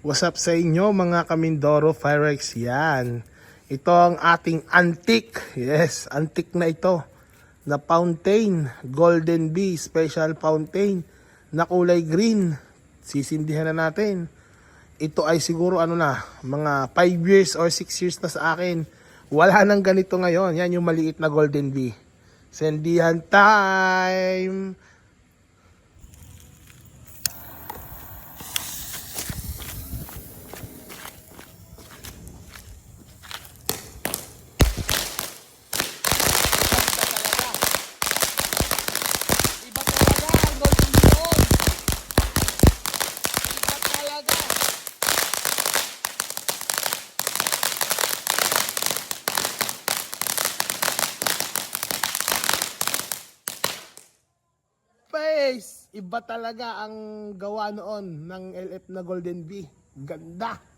What's up sa inyo mga Kamindoro Fireworks yan. Ito ang ating antique. Yes, antique na ito. Na fountain. Golden Bee Special Fountain. Na kulay green. Sisindihan na natin. Ito ay siguro mga 5 years or 6 years na sa akin. Wala nang ganito ngayon. Yan yung maliit na Golden Bee. Sendihan time! Iba talaga ang gawa noon ng LF na Golden Bee. Ganda.